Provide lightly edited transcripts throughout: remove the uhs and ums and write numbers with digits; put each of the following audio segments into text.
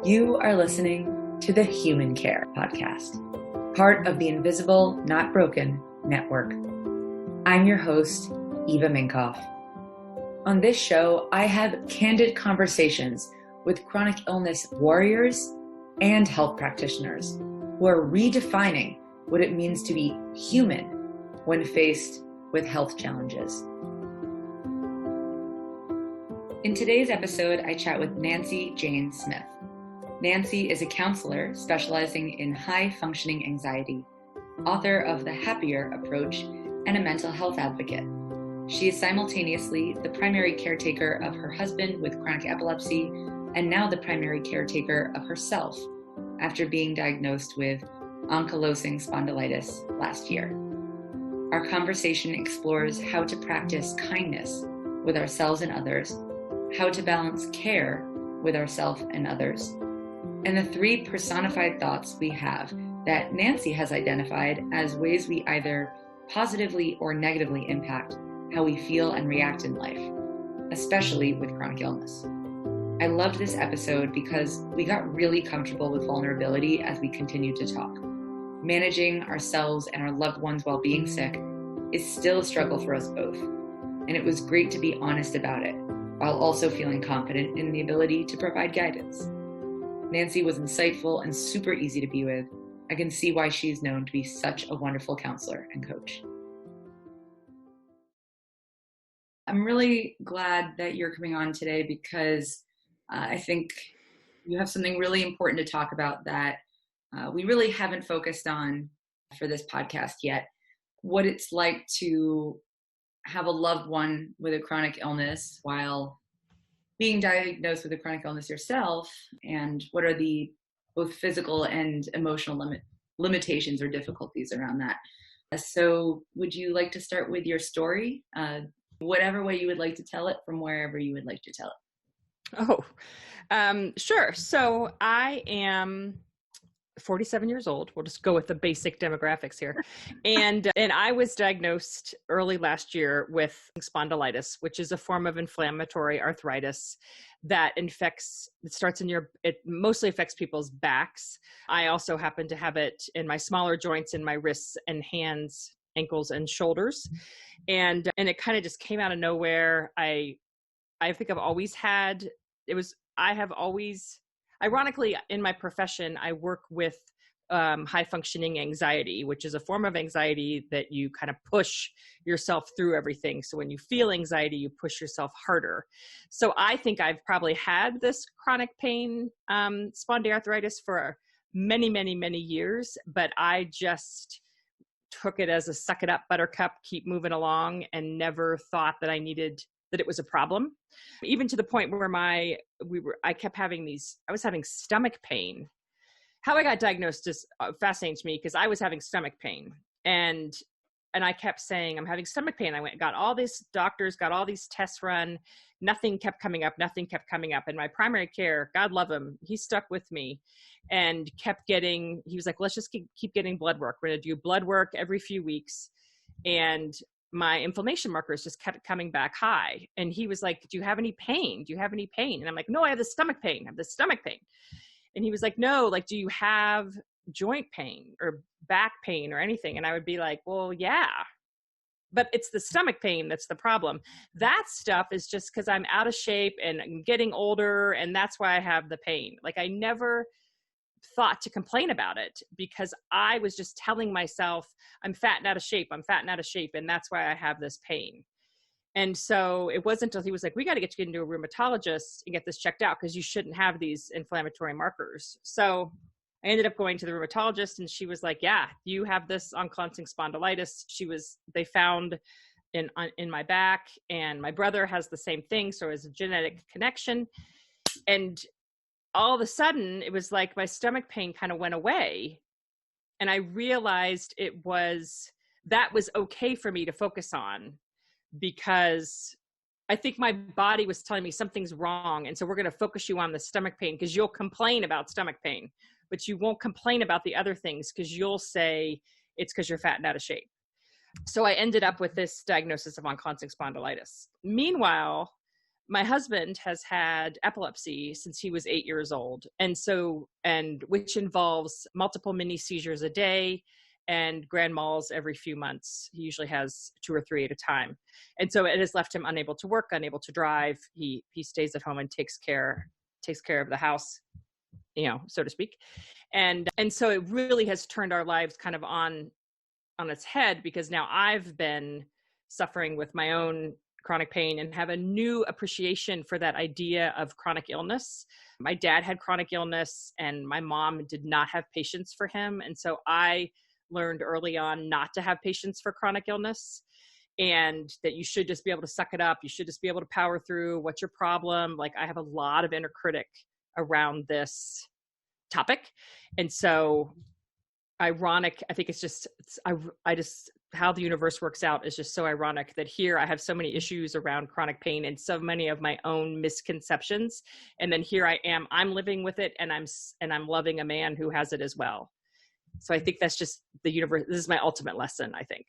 You are listening to the Human Care Podcast, part of the Invisible, Not Broken network. I'm your host, Eva Minkoff. On this show, I have candid conversations with chronic illness warriors and health practitioners who are redefining what it means to be human when faced with health challenges. In today's episode, I chat with Nancy Jane Smith. Nancy is a counselor specializing in high-functioning anxiety, author of The Happier Approach, and a mental health advocate. She is simultaneously the primary caretaker of her husband with chronic epilepsy and now the primary caretaker of herself after being diagnosed with ankylosing spondylitis last year. Our conversation explores how to practice kindness with ourselves and others, how to balance care with ourselves and others, and the three personified thoughts we have that Nancy has identified as ways we either positively or negatively impact how we feel and react in life, especially with chronic illness. I loved this episode because we got really comfortable with vulnerability as we continued to talk. Managing ourselves and our loved ones while being sick is still a struggle for us both, and it was great to be honest about it, while also feeling confident in the ability to provide guidance. Nancy was insightful and super easy to be with. I can see why she's known to be such a wonderful counselor and coach. I'm really glad that you're coming on today because I think you have something really important to talk about that we really haven't focused on for this podcast yet. What it's like to have a loved one with a chronic illness while being diagnosed with a chronic illness yourself, and what are the both physical and emotional limitations or difficulties around that. So would you like to start with your story? Whatever way you would like to tell it, from wherever you would like to tell it. Sure. So I am 47 years old. We'll just go with the basic demographics here. And I was diagnosed early last year with spondylitis, which is a form of inflammatory arthritis that it mostly affects people's backs. I also happen to have it in my smaller joints in my wrists and hands, ankles and shoulders. And it kind of just came out of nowhere. I think I've always had, ironically, in my profession, I work with high-functioning anxiety, which is a form of anxiety that you kind of push yourself through everything. So when you feel anxiety, you push yourself harder. So I think I've probably had this chronic pain, spondyloarthritis for many, many, many years, but I just took it as a suck it up, buttercup, keep moving along, and never thought that that it was a problem. Even to the point where I was having stomach pain. How I got diagnosed just fascinates me because I was having stomach pain and I kept saying, I'm having stomach pain. Got all these doctors, got all these tests run. Nothing kept coming up. And my primary care, God love him, he stuck with me and he was like, let's just keep getting blood work. We're going to do blood work every few weeks. And my inflammation markers just kept coming back high. And he was like, do you have any pain? And I'm like, no, I have the stomach pain. And he was like, no, like, do you have joint pain or back pain or anything? And I would be like, well, yeah, but it's the stomach pain that's the problem. That stuff is just because I'm out of shape and I'm getting older, and that's why I have the pain. Like, I never thought to complain about it because I was just telling myself I'm fat and out of shape. And that's why I have this pain. And so it wasn't until he was like, we got to get you into a rheumatologist and get this checked out because you shouldn't have these inflammatory markers. So I ended up going to the rheumatologist and she was like, yeah, you have this ankylosing spondylitis. They found in my back, and my brother has the same thing. So it's a genetic connection. And all of a sudden it was like my stomach pain kind of went away. And I realized that was okay for me to focus on because I think my body was telling me something's wrong. And so we're going to focus you on the stomach pain because you'll complain about stomach pain, but you won't complain about the other things because you'll say it's because you're fat and out of shape. So I ended up with this diagnosis of ankylosing spondylitis. Meanwhile, my husband has had epilepsy since he was 8 years old. And which involves multiple mini seizures a day and grand malls every few months. He usually has 2 or 3 at a time. And so it has left him unable to work, unable to drive. He stays at home and takes care of the house, so to speak. And so it really has turned our lives kind of on its head, because now I've been suffering with my own chronic pain and have a new appreciation for that idea of chronic illness. My dad had chronic illness and my mom did not have patience for him. And so I learned early on not to have patience for chronic illness, and that you should just be able to suck it up. You should just be able to power through. What's your problem? Like, I have a lot of inner critic around this topic. And so ironic, I think I just how the universe works out is just so ironic that here I have so many issues around chronic pain and so many of my own misconceptions, and then here I am, I'm living with it, and I'm loving a man who has it as well. So I think that's just the universe. This is my ultimate lesson, I think.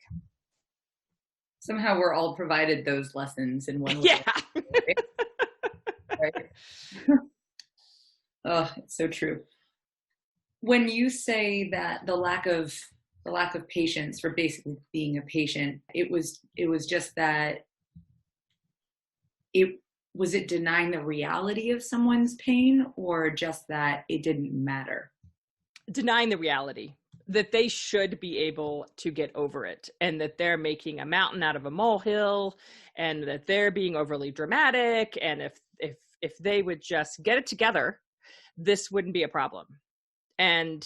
Somehow we're all provided those lessons in one way. Yeah. Right? Oh, it's so true. When you say that the lack of patience for basically being a patient, it was just that was it denying the reality of someone's pain, or just that it didn't matter? Denying the reality that they should be able to get over it, and that they're making a mountain out of a molehill, and that they're being overly dramatic. And if they would just get it together, this wouldn't be a problem. And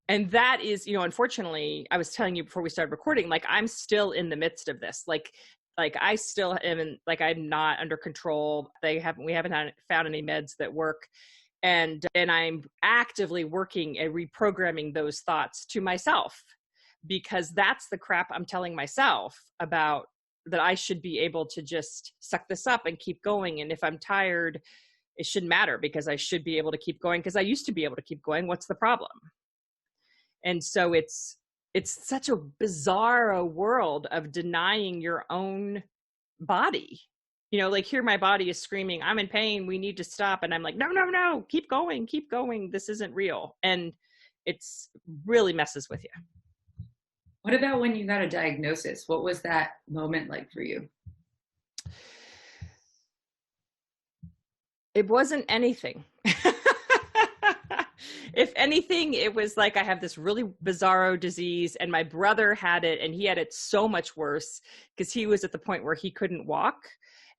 that is, unfortunately, I was telling you before we started recording, like, I'm still in the midst of this. Like I still am, like, I'm not under control. We haven't found any meds that work. And I'm actively working at reprogramming those thoughts to myself, because that's the crap I'm telling myself about, that I should be able to just suck this up and keep going. And if I'm tired, it shouldn't matter, because I should be able to keep going, because I used to be able to keep going. What's the problem? And so it's such a bizarre world of denying your own body. Like, here my body is screaming, I'm in pain, we need to stop. And I'm like, no, keep going. This isn't real. And it's really messes with you. What about when you got a diagnosis? What was that moment like for you? It wasn't anything. If anything, it was like, I have this really bizarro disease, and my brother had it, and he had it so much worse because he was at the point where he couldn't walk.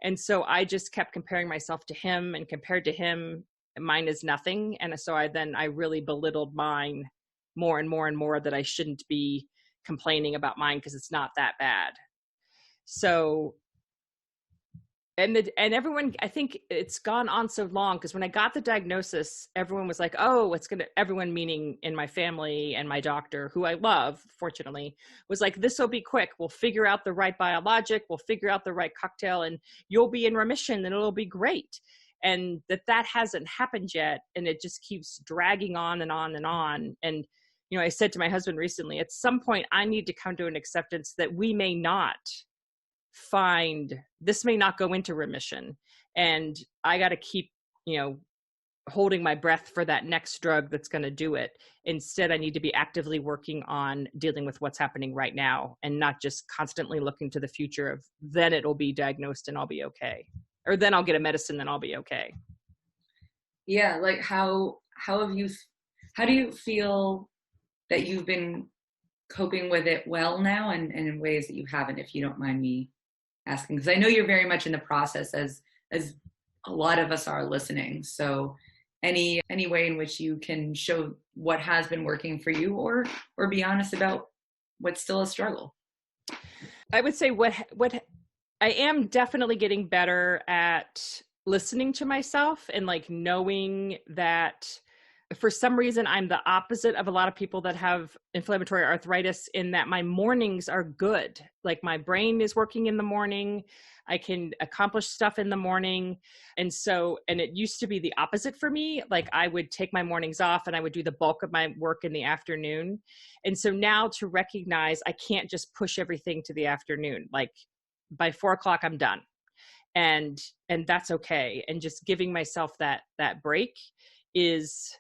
And so I just kept comparing myself to him, and compared to him, mine is nothing. And so I really belittled mine more and more and more, that I shouldn't be complaining about mine because it's not that bad. So and everyone, I think it's gone on so long, because when I got the diagnosis, everyone was like, oh, everyone, meaning in my family and my doctor, who I love, fortunately, was like, this will be quick. We'll figure out the right biologic. We'll figure out the right cocktail, and you'll be in remission, and it'll be great. And that hasn't happened yet. And it just keeps dragging on and on and on. And, I said to my husband recently, at some point I need to come to an acceptance that we may not this may not go into remission, and I got to keep holding my breath for that next drug that's going to do it. Instead, I need to be actively working on dealing with what's happening right now, and not just constantly looking to the future of, then it'll be diagnosed and I'll be okay, or then I'll get a medicine and I'll be okay. Yeah, like how do you feel that you've been coping with it well now, and in ways that you haven't, if you don't mind me asking? Because I know you're very much in the process, as a lot of us are listening. So any way in which you can show what has been working for you, or be honest about what's still a struggle. I would say what I am definitely getting better at listening to myself, and like knowing that for some reason I'm the opposite of a lot of people that have inflammatory arthritis, in that my mornings are good. Like, my brain is working in the morning. I can accomplish stuff in the morning. And it used to be the opposite for me. Like, I would take my mornings off and I would do the bulk of my work in the afternoon. And so now, to recognize I can't just push everything to the afternoon, like by 4:00 I'm done. and that's okay. And just giving myself that break is,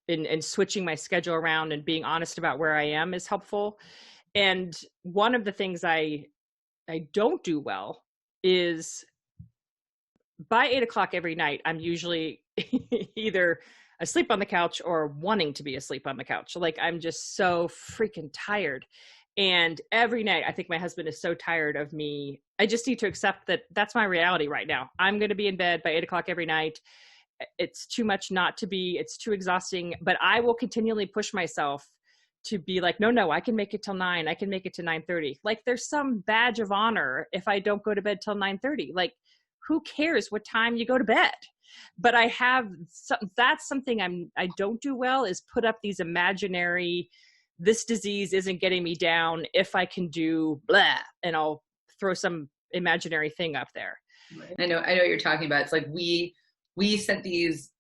and switching my schedule around and being honest about where I am is helpful. And one of the things I don't do well is by 8 o'clock every night, I'm usually either asleep on the couch or wanting to be asleep on the couch. Like, I'm just so freaking tired. And every night, I think my husband is so tired of me. I just need to accept that that's my reality right now. I'm going to be in bed by 8 o'clock every night. It's too much not to be. It's too exhausting. But I will continually push myself to be like, no, I can make it till 9. I can make it to 9:30. Like, there's some badge of honor if I don't go to bed till 9:30. Like, who cares what time you go to bed? But I have that's something I don't do well, is put up these imaginary, this disease isn't getting me down if I can do blah, and I'll throw some imaginary thing up there. Right. I know what you're talking about. It's like we set these,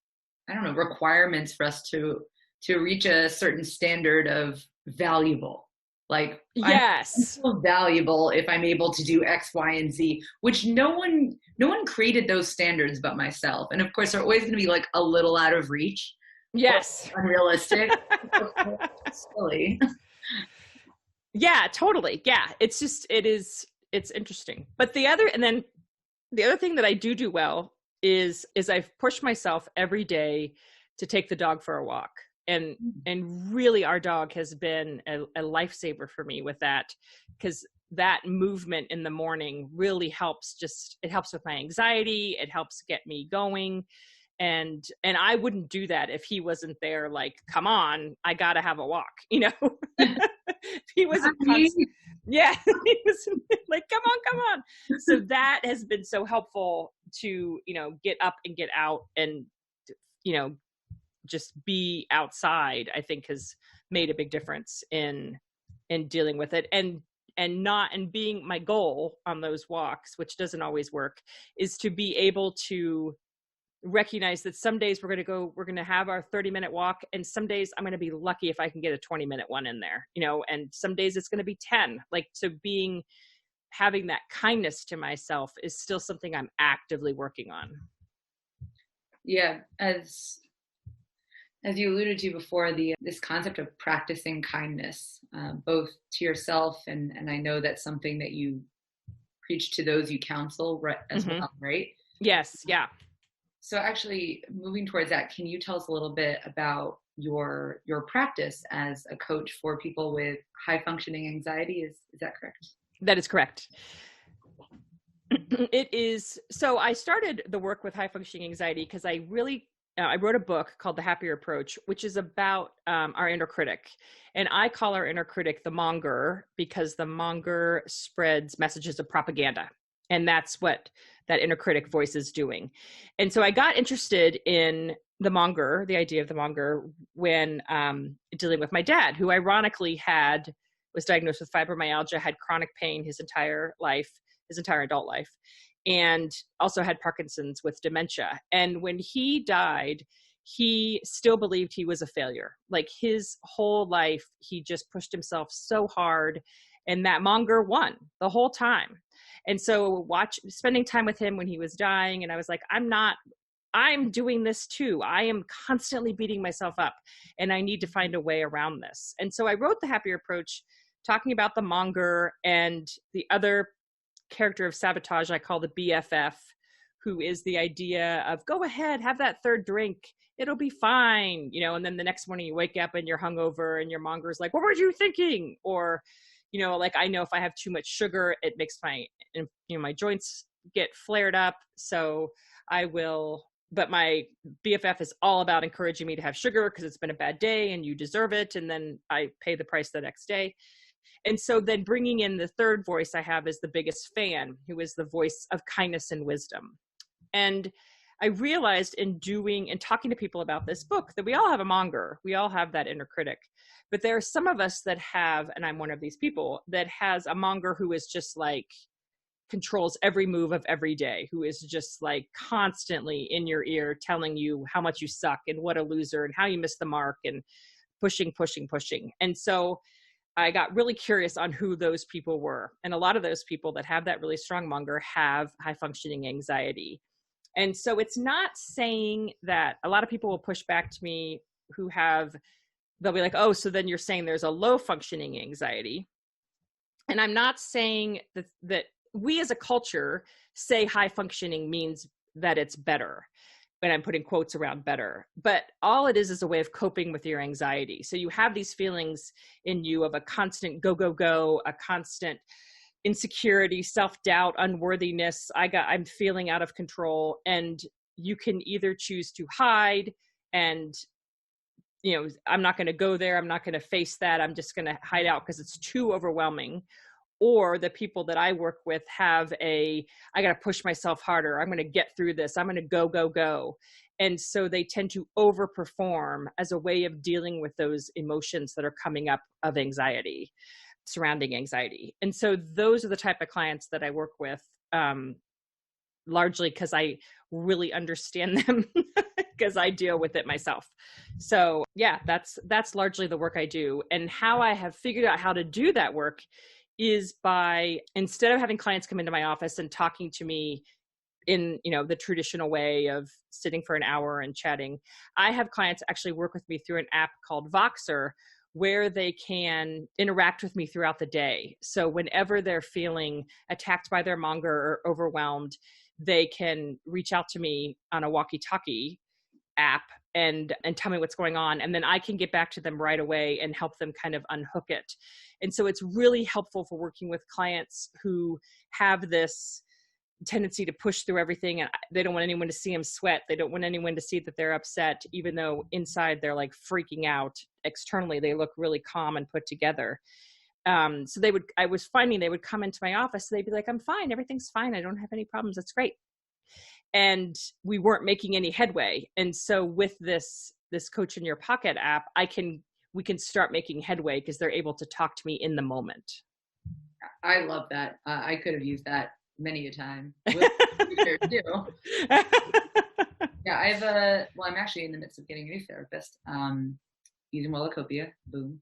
I don't know, requirements for us to reach a certain standard of valuable. Like, yes, I'm so valuable if I'm able to do X, Y, and Z, which no one created those standards but myself. And of course, they're always going to be like a little out of reach. Yes. Unrealistic. Silly. Yeah, totally. Yeah. It's just, it's interesting. But the other thing that I do well is I've pushed myself every day to take the dog for a walk. And really, our dog has been a lifesaver for me with that, because that movement in the morning really helps. It helps with my anxiety. It helps get me going. And I wouldn't do that if he wasn't there. Like, come on, I got to have a walk, you know. He wasn't yeah, he was like, come on. So that has been so helpful to, you know, get up and get out and, you know, just be outside, I think has made a big difference in dealing with it. And being, my goal on those walks, which doesn't always work, is to be able to recognize that some days we're going to have our 30-minute walk, and some days I'm going to be lucky if I can get a 20-minute one in there, you know, and some days it's going to be 10. Like, so having that kindness to myself is still something I'm actively working on. Yeah, as you alluded to before, this concept of practicing kindness, both to yourself, and I know that's something that you preach to those you counsel as well, right? Yes, yeah. So actually, moving towards that, can you tell us a little bit about your practice as a coach for people with high functioning anxiety? Is that correct? That is correct. It is. So I started the work with high functioning anxiety because I wrote a book called The Happier Approach, which is about our inner critic. And I call our inner critic the monger, because the monger spreads messages of propaganda. And that's what that inner critic voice is doing. And so I got interested in the idea of the monger, when dealing with my dad, who ironically was diagnosed with fibromyalgia, had chronic pain his entire adult life, and also had Parkinson's with dementia. And when he died, he still believed he was a failure. Like, his whole life, he just pushed himself so hard, and that monger won the whole time. And so spending time with him when he was dying, and I was like, I'm doing this too. I am constantly beating myself up, and I need to find a way around this. And so I wrote The Happier Approach, talking about the monger, and the other character of sabotage I call the BFF, who is the idea of, go ahead, have that third drink, it'll be fine, you know. And then the next morning you wake up and you're hungover, and your monger's like, what were you thinking? Or, you know, like, I know if I have too much sugar, it makes my joints get flared up. So but my BFF is all about encouraging me to have sugar because it's been a bad day and you deserve it. And then I pay the price the next day. And so then bringing in the third voice I have is the biggest fan, who is the voice of kindness and wisdom. And I realized in talking to people about this book that we all have a monger. We all have that inner critic. But there are some of us that have, and I'm one of these people, that has a monger who is just like, controls every move of every day, who is just like constantly in your ear telling you how much you suck and what a loser and how you missed the mark and pushing. And so I got really curious on who those people were. And a lot of those people that have that really strong monger have high functioning anxiety. And so it's not saying that a lot of people will push back to me who have, they'll be like, oh, so then you're saying there's a low functioning anxiety. And I'm not saying that we as a culture say high functioning means that it's better. And I'm putting quotes around better, but all it is a way of coping with your anxiety. So you have these feelings in you of a constant go, go, go, a constant insecurity, self-doubt, unworthiness. I'm feeling out of control. And you can either choose to hide and, I'm not going to go there. I'm not going to face that. I'm just going to hide out because it's too overwhelming. Or the people that I work with have I got to push myself harder. I'm going to get through this. I'm going to go, go, go. And so they tend to overperform as a way of dealing with those emotions that are coming up of anxiety, surrounding anxiety. And so those are the type of clients that I work with, largely because I really understand them because I deal with it myself. So yeah, that's largely the work I do. And how I have figured out how to do that work is by, instead of having clients come into my office and talking to me in, the traditional way of sitting for an hour and chatting, I have clients actually work with me through an app called Voxer, where they can interact with me throughout the day. So whenever they're feeling attacked by their monger or overwhelmed, they can reach out to me on a walkie-talkie app and tell me what's going on. And then I can get back to them right away and help them kind of unhook it. And so it's really helpful for working with clients who have this tendency to push through everything, and they don't want anyone to see them sweat. They don't want anyone to see that they're upset, even though inside they're like freaking out. Externally, they look really calm and put together. So I was finding they would come into my office. They'd be like, I'm fine. Everything's fine. I don't have any problems. That's great. And we weren't making any headway. And so with this Coach in Your Pocket app, we can start making headway because they're able to talk to me in the moment. I love that. I could have used that many a time. Yeah, I'm actually in the midst of getting a new therapist, using Wellacopia. Boom.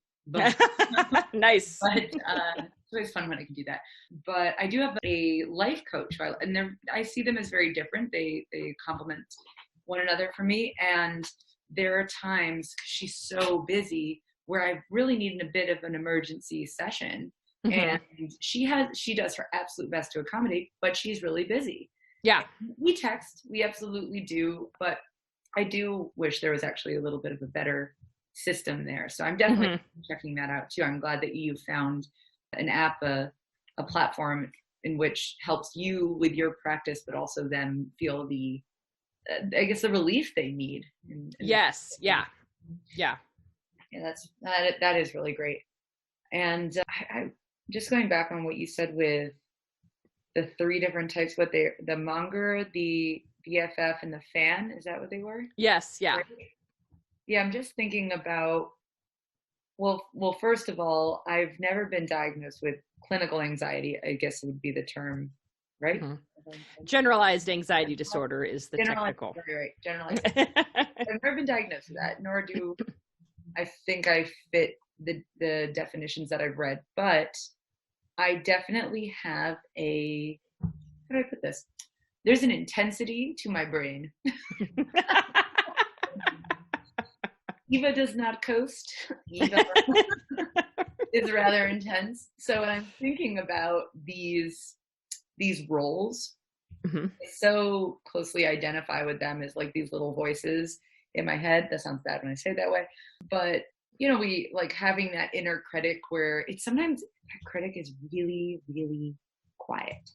Nice. But it's always fun when I can do that. But I do have a life coach, and I see them as very different. They complement one another for me. And there are times, she's so busy, where I really need a bit of an emergency session. Mm-hmm. And she does her absolute best to accommodate, but she's really busy. Yeah. We text, we absolutely do, but I do wish there was actually a little bit of a better system there. So I'm definitely checking that out too. I'm glad that you found an app, a platform in which helps you with your practice, but also them feel the relief they need. Yes. Yeah. Yeah. Yeah. That is really great. And I just going back on what you said with the three different types, the monger, the BFF, and the fan, is that what they were? Yes. Yeah. Right? Yeah, I'm just thinking about, well, first of all, I've never been diagnosed with clinical anxiety, I guess would be the term, right? Mm-hmm. Generalized anxiety disorder is the technical. Right, generalized. I've never been diagnosed with that, nor do I think I fit the definitions that I've read, but I definitely have how do I put this? There's an intensity to my brain. Eva does not coast. Eva is rather intense. So when I'm thinking about these roles, I so closely identify with them as like these little voices in my head. That sounds bad when I say it that way. But, we like having that inner critic where sometimes that critic is really, really quiet.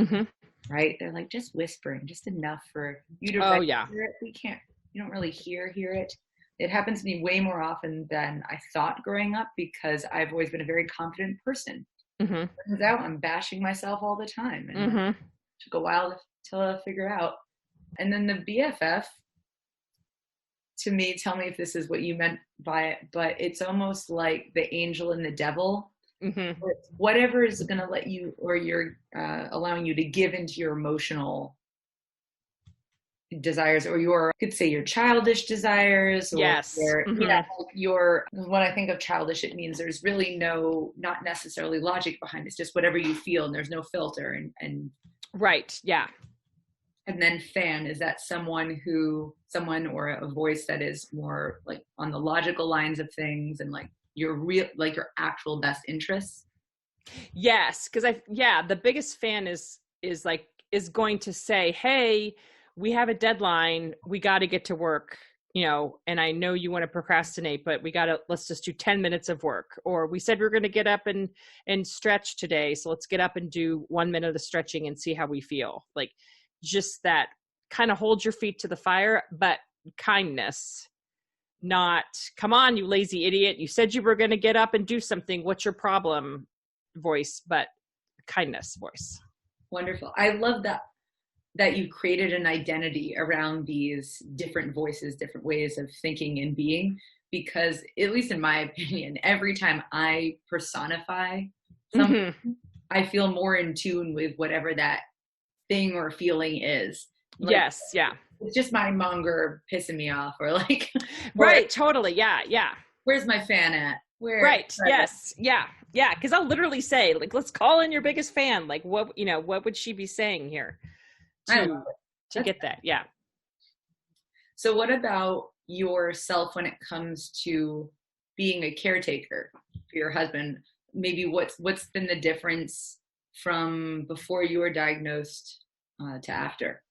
Mm-hmm. Right? They're like just whispering, just enough for you to hear it. You don't really hear it. It happens to me way more often than I thought growing up because I've always been a very confident person. Mm-hmm. Turns out I'm bashing myself all the time. And it took a while to figure out. And then the BFF, to me, tell me if this is what you meant by it, but it's almost like the angel and the devil. Mm-hmm. Whatever is going to let you, or you're allowing you to give into your emotional desires, or your, you could say your childish desires, or Yes. your, Mm-hmm. yeah, your, when I think of childish, it means there's really no, not necessarily logic behind it. It's just whatever you feel, and there's no filter. And Right. Yeah. and then fan, is that someone or a voice that is more like on the logical lines of things, and like your real, like your actual best interests? Yes. Cause the biggest fan is going to say, hey, we have a deadline. We got to get to work, and I know you want to procrastinate, but let's just do 10 minutes of work. Or we said we we're going to get up and stretch today. So let's get up and do 1 minute of stretching and see how we feel. Like, just that kind of hold your feet to the fire, but kindness, not come on, you lazy idiot. You said you were going to get up and do something. What's your problem voice, but kindness voice. Wonderful. I love that you created an identity around these different voices, different ways of thinking and being, because at least in my opinion, every time I personify something, I feel more in tune with whatever that thing or feeling is. Like, yes. Yeah. It's just my monger pissing me off, or like, right. Totally. Yeah. Yeah. Where's my fan at? Where? Right. Yes. Yeah. Yeah. Cause I'll literally say, like, let's call in your biggest fan. Like, what would she be saying here to get that? Yeah. So what about yourself when it comes to being a caretaker for your husband? Maybe what's been the difference from before you were diagnosed to after?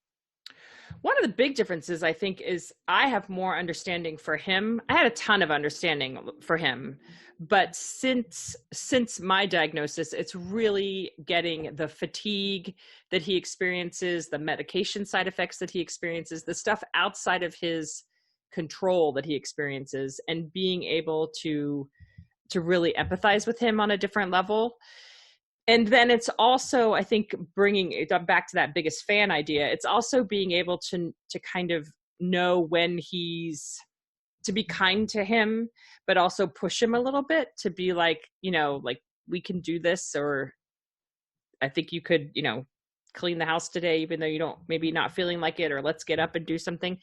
One of the big differences, I think, is I have more understanding for him. I had a ton of understanding for him, but since my diagnosis, it's really getting the fatigue that he experiences, the medication side effects that he experiences, the stuff outside of his control that he experiences, and being able to really empathize with him on a different level. And then it's also, I think, bringing it back to that biggest fan idea. It's also being able to kind of know when to be kind to him, but also push him a little bit to be like, like, we can do this, or I think you could, clean the house today, even though you don't, maybe not feeling like it, or let's get up and do something.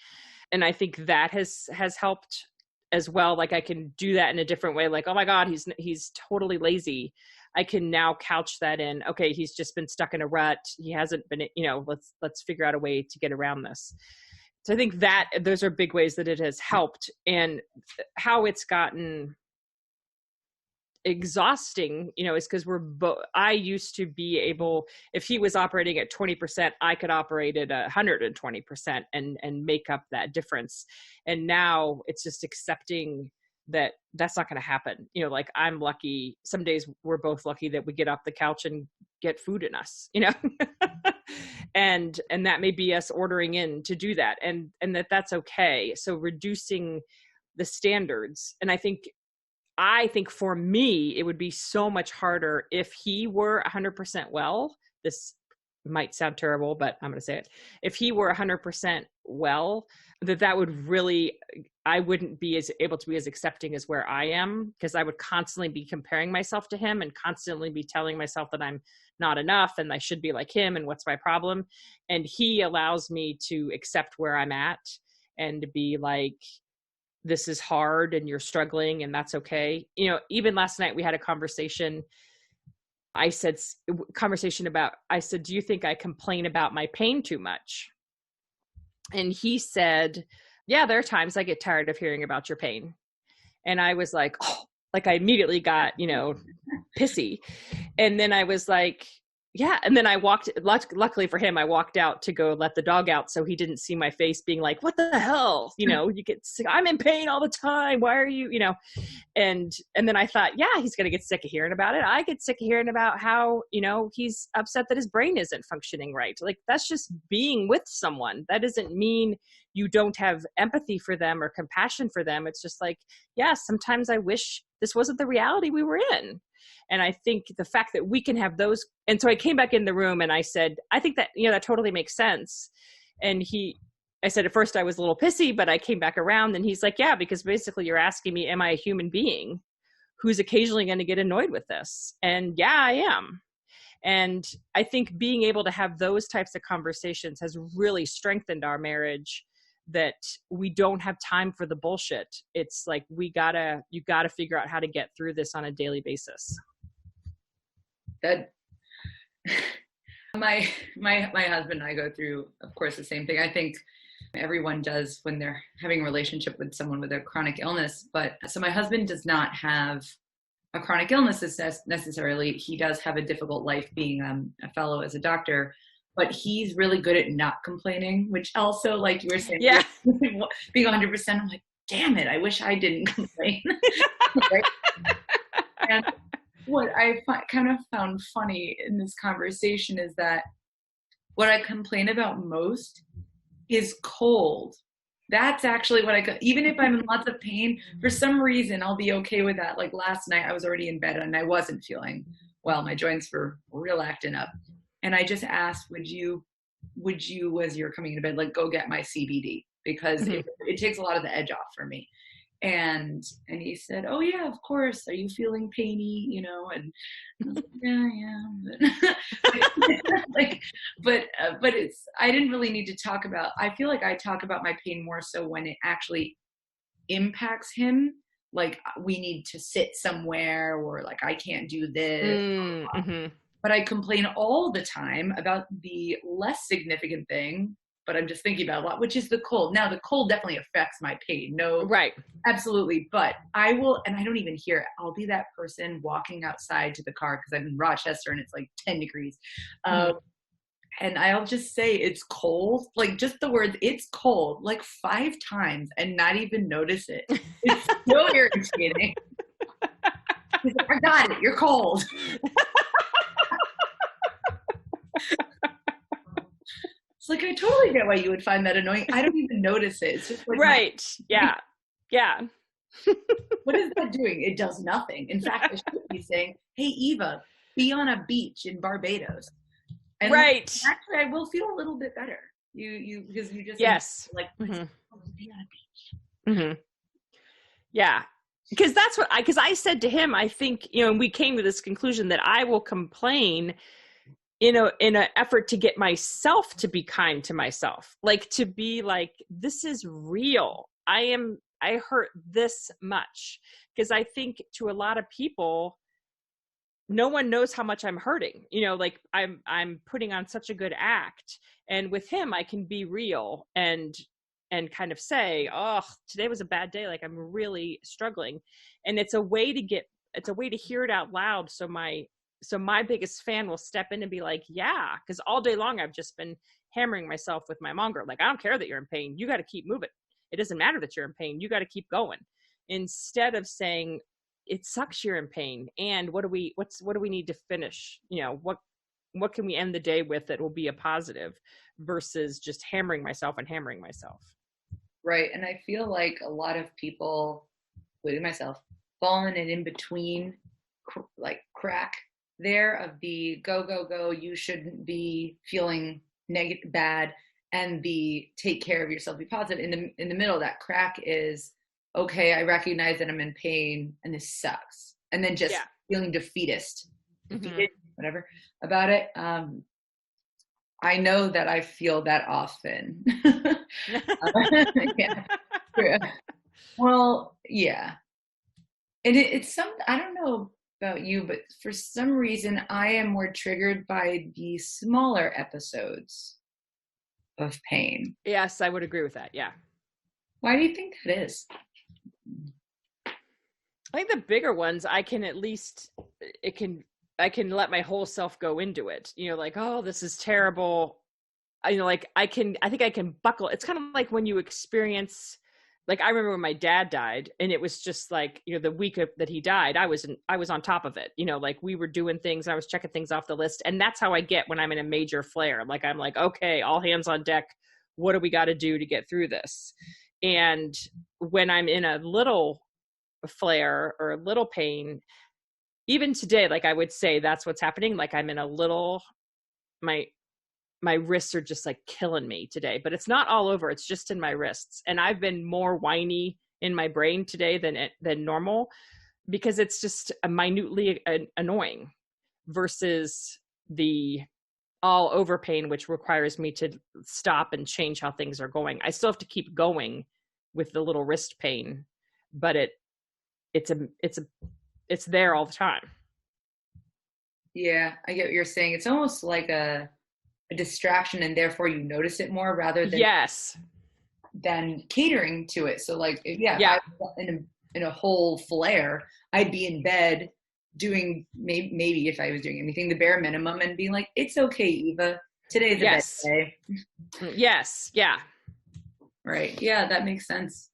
And I think that has helped as well. Like, I can do that in a different way. Like, oh my God, he's totally lazy. I can now couch that in, okay, he's just been stuck in a rut. He hasn't been, let's figure out a way to get around this. So I think that those are big ways that it has helped. And how it's gotten exhausting, is because I used to be able, if he was operating at 20%, I could operate at 120% and make up that difference. And now it's just accepting that that's not going to happen. Like, I'm lucky. Some days we're both lucky that we get off the couch and get food in us, and that may be us ordering in to do that. And that's okay. So reducing the standards. And I think for me, it would be so much harder if he were 100% well. This might sound terrible, but I'm going to say it. If he were 100% well, that would really, I wouldn't be able to be as accepting as where I am, because I would constantly be comparing myself to him and constantly be telling myself that I'm not enough and I should be like him and what's my problem. And he allows me to accept where I'm at and to be like, this is hard and you're struggling, and that's okay. Even last night we had a conversation. I said, do you think I complain about my pain too much? And he said, yeah, there are times I get tired of hearing about your pain. And I was like, oh, like I immediately got, pissy. And then I was like, yeah. And then I luckily for him, I walked out to go let the dog out, so he didn't see my face being like, what the hell? You get sick. I'm in pain all the time. Why are you, and then I thought, yeah, he's going to get sick of hearing about it. I get sick of hearing about how, he's upset that his brain isn't functioning right. Like, that's just being with someone. That doesn't mean you don't have empathy for them or compassion for them. It's just like, yeah, sometimes I wish this wasn't the reality we were in. And I think the fact that we can have those. And so I came back in the room and I said, I think that, that totally makes sense. And I said, at first I was a little pissy, but I came back around, and he's like, yeah, because basically you're asking me, am I a human being who's occasionally going to get annoyed with this? And yeah, I am. And I think being able to have those types of conversations has really strengthened our marriage, that we don't have time for the bullshit. It's like, you gotta figure out how to get through this on a daily basis. That my husband and I go through, of course, the same thing. I think everyone does when they're having a relationship with someone with a chronic illness. But so my husband does not have a chronic illness necessarily. He does have a difficult life being a fellow as a doctor, but he's really good at not complaining, which also, like you were saying, yeah, being 100%, I'm like, damn it, I wish I didn't complain. Right? And what I kind of found funny in this conversation is that what I complain about most is cold. That's actually what even if I'm in lots of pain, for some reason, I'll be okay with that. Like last night, I was already in bed and I wasn't feeling well. My joints were real acting up. And I just asked, would you, as you're coming into bed, like go get my CBD? Because it takes a lot of the edge off for me. And he said, oh yeah, of course. Are you feeling painy? You know, and I was like, yeah. But it's, I didn't really need to talk about, I feel like I talk about my pain more so when it actually impacts him. Like we need to sit somewhere, or like, I can't do this. But I complain all the time about the less significant thing, but I'm just thinking about a lot, which is the cold. Now the cold definitely affects my pain. No, right. Absolutely. But I will, and I don't even hear it. I'll be that person walking outside to the car because I'm in Rochester and it's like 10 degrees. And I'll just say it's cold, like just the words, it's cold, like 5 times and not even notice it. It's so irritating. He's like, I got it. You're cold. It's like, I totally get why you would find that annoying. I don't even notice it. It's just like, right. Yeah. What is that doing? It does nothing. In fact, I should be saying, hey, Eva, be on a beach in Barbados. And right. Actually, I will feel a little bit better. Because you just, yes. Like, be on a beach. Yeah. Because because I said to him, I think, and we came to this conclusion that I will complain in an effort to get myself to be kind to myself, like to be like, this is real. I hurt this much. Because I think to a lot of people, no one knows how much I'm hurting, like I'm putting on such a good act. And with him, I can be real and kind of say, oh, today was a bad day. Like I'm really struggling. And it's a way to hear it out loud. So my biggest fan will step in and be like, yeah, because all day long I've just been hammering myself with my monger. Like, I don't care that you're in pain. You got to keep moving. It doesn't matter that you're in pain. You got to keep going. Instead of saying, it sucks you're in pain. And what do we need to finish? What can we end the day with that will be a positive versus just hammering myself. Right. And I feel like a lot of people, including myself, fall in an in-between like crack there of the go, you shouldn't be feeling negative, bad, and the take care of yourself, be positive. In the middle of that crack is, okay, I recognize that I'm in pain and this sucks. And then just feeling defeated, whatever about it. I know that I feel that often. Yeah. Well, yeah. And it's I don't know about you, but for some reason I am more triggered by the smaller episodes of pain. Yes, I would agree with that. Yeah. Why do you think that is? I think the bigger ones, I can let my whole self go into it. Like, oh, this is terrible. I think I can buckle. It's kind of like when you experience, like, I remember when my dad died, and it was just like, the week that he died, I was on top of it. Like we were doing things, and I was checking things off the list. And that's how I get when I'm in a major flare. Like, I'm like, okay, all hands on deck. What do we got to do to get through this? And when I'm in a little flare or a little pain, even today, like I would say that's what's happening. Like I'm in a little, my wrists are just like killing me today, but it's not all over. It's just in my wrists. And I've been more whiny in my brain today than normal, because it's just minutely annoying versus the all over pain, which requires me to stop and change how things are going. I still have to keep going with the little wrist pain, but it's there all the time. Yeah, I get what you're saying. It's almost like a distraction, and therefore you notice it more rather than catering to it. So like, if I was in a whole flare, I'd be in bed doing maybe if I was doing anything, the bare minimum, and being like, it's okay, Eva, today's a bad day. Yes. Yeah. Right. Yeah, that makes sense.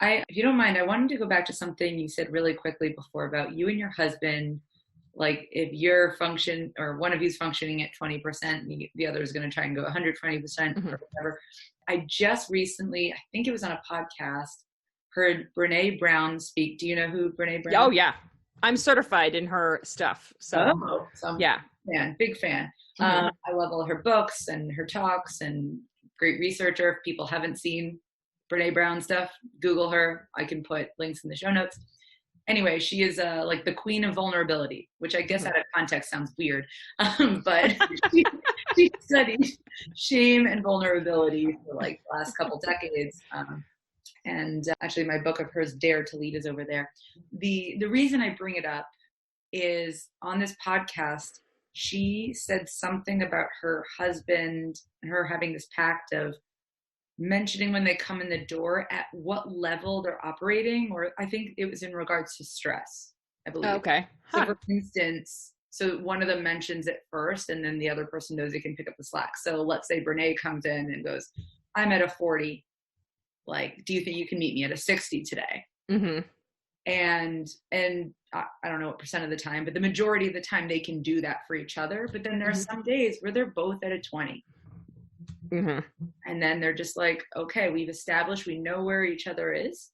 If you don't mind, I wanted to go back to something you said really quickly before about you and your husband. Like if you're one of you's functioning at 20%, the other is going to try and go 120% or whatever. I just recently, I think it was on a podcast, heard Brene Brown speak. Do you know who Brene Brown is? Oh yeah. I'm certified in her stuff. So yeah. Big fan. I love all her books and her talks, and great researcher. If people haven't seen Brene Brown stuff, Google her. I can put links in the show notes. Anyway, she is like the queen of vulnerability, which I guess out of context sounds weird. But she studied shame and vulnerability for like the last couple decades. And actually my book of hers, Dare to Lead, is over there. The reason I bring it up is on this podcast, she said something about her husband and her having this pact of mentioning when they come in the door at what level they're operating, or I think it was in regards to stress, I believe. Okay. So for instance, so one of them mentions it first, and then the other person knows they can pick up the slack. So let's say Brene comes in and goes, I'm at a 40. Like, do you think you can meet me at a 60 today? Mm-hmm. And I don't know what percent of the time, but the majority of the time they can do that for each other. But then there are some days where they're both at a 20. Mm-hmm. And then they're just like, okay, we've established, we know where each other is,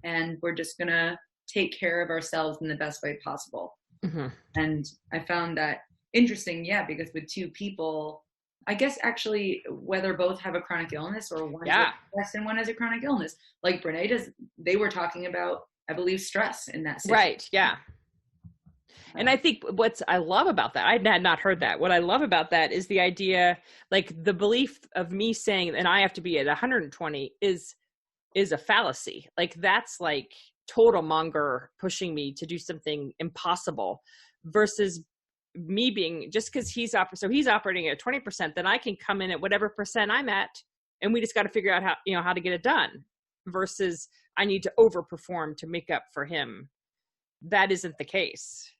and we're just going to take care of ourselves in the best way possible. Mm-hmm. And I found that interesting. Yeah. Because with two people, I guess actually whether both have a chronic illness or one has stress and one has a chronic illness, like Brene does, they were talking about, I believe, stress in that situation. Right. Yeah. And I think I love about that, I had not heard that. What I love about that is the idea, like the belief of me saying, and I have to be at 120 is a fallacy. Like that's like total monger pushing me to do something impossible versus me being, just because he's operating at 20%, then I can come in at whatever percent I'm at, and we just got to figure out how to get it done versus I need to overperform to make up for him. That isn't the case.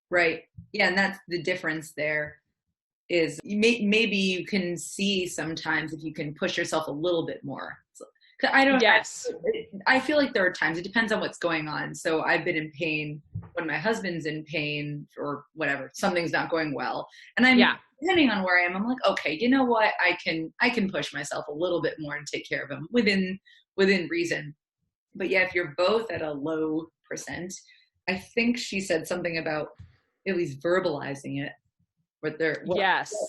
Right. Yeah. And that's the difference there is maybe you can see sometimes if you can push yourself a little bit more. I feel like there are times, it depends on what's going on. So I've been in pain when my husband's in pain or whatever, something's not going well. And depending on where I am, I'm like, okay, you know what? I can push myself a little bit more and take care of him within reason. But yeah, if you're both at a low percent, I think she said something about at least verbalizing it, what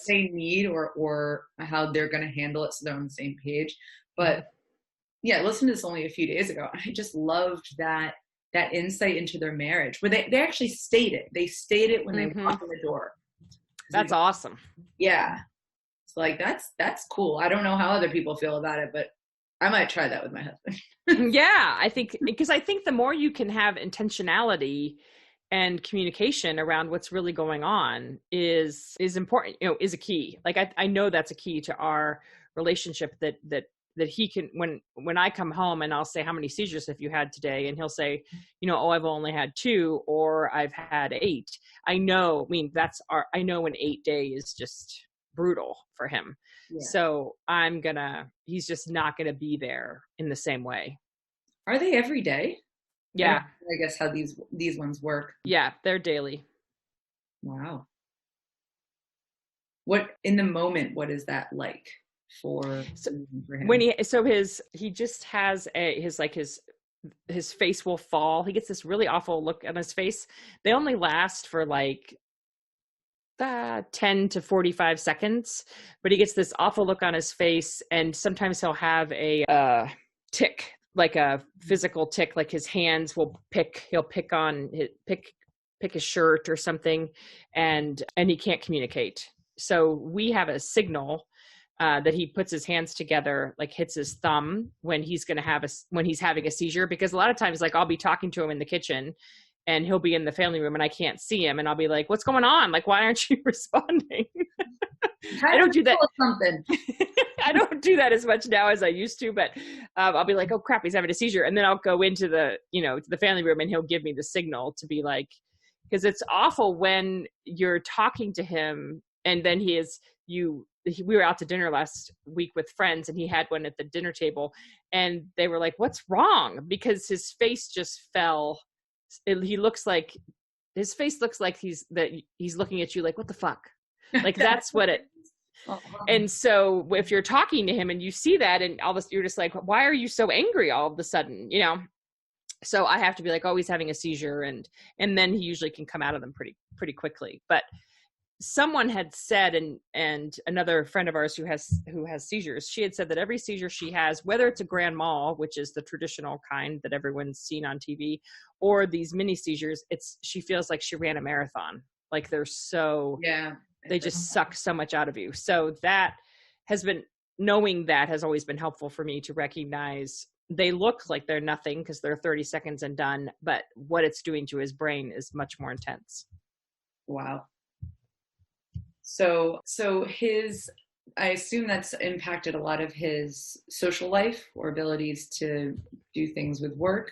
they need or how they're going to handle it so they're on the same page. But yeah, I listened to this only a few days ago. I just loved that insight into their marriage where they actually state it. They state it when they walk in the door. That's awesome. Yeah. It's like, that's cool. I don't know how other people feel about it, but I might try that with my husband. Yeah, I think the more you can have intentionality and communication around what's really going on is important, is a key. Like I know that's a key to our relationship that he can, when I come home and I'll say, how many seizures have you had today? And he'll say, I've only had 2 or I've had 8. I know an 8 day is just brutal for him. Yeah. So he's just not going to be there in the same way. Are they every day? Yeah. I guess how these ones work. Yeah, they're daily. Wow. What in the moment, what is that like for him? When he just has his face will fall. He gets this really awful look on his face. They only last for like 10 to 45 seconds, but he gets this awful look on his face, and sometimes he'll have a tick, like a physical tick, like his hands will pick pick his shirt or something, and he can't communicate. So we have a signal that he puts his hands together, like hits his thumb when he's when he's having a seizure. Because a lot of times, like I'll be talking to him in the kitchen and he'll be in the family room and I can't see him. And I'll be like, what's going on? Like, why aren't you responding? I don't do that. Something. I don't do that as much now as I used to, but I'll be like, oh crap, he's having a seizure. And then I'll go into the family room and he'll give me the signal to be like, because it's awful when you're talking to him and then we were out to dinner last week with friends and he had one at the dinner table and they were like, what's wrong? Because his face just fell. His face looks like he's looking at you like, what the fuck? Like that's what it. And so if you're talking to him and you see that and all this, you're just like, why are you so angry all of a sudden? So I have to be like, oh, he's having a seizure. And then he usually can come out of them pretty quickly. But someone had said, and another friend of ours who has seizures, she had said that every seizure she has, whether it's a grand mal, which is the traditional kind that everyone's seen on TV, or these mini seizures, she feels like she ran a marathon. Like they just suck so much out of you. So knowing that has always been helpful for me to recognize they look like they're nothing because they're 30 seconds and done, but what it's doing to his brain is much more intense. Wow. So I assume that's impacted a lot of his social life or abilities to do things with work.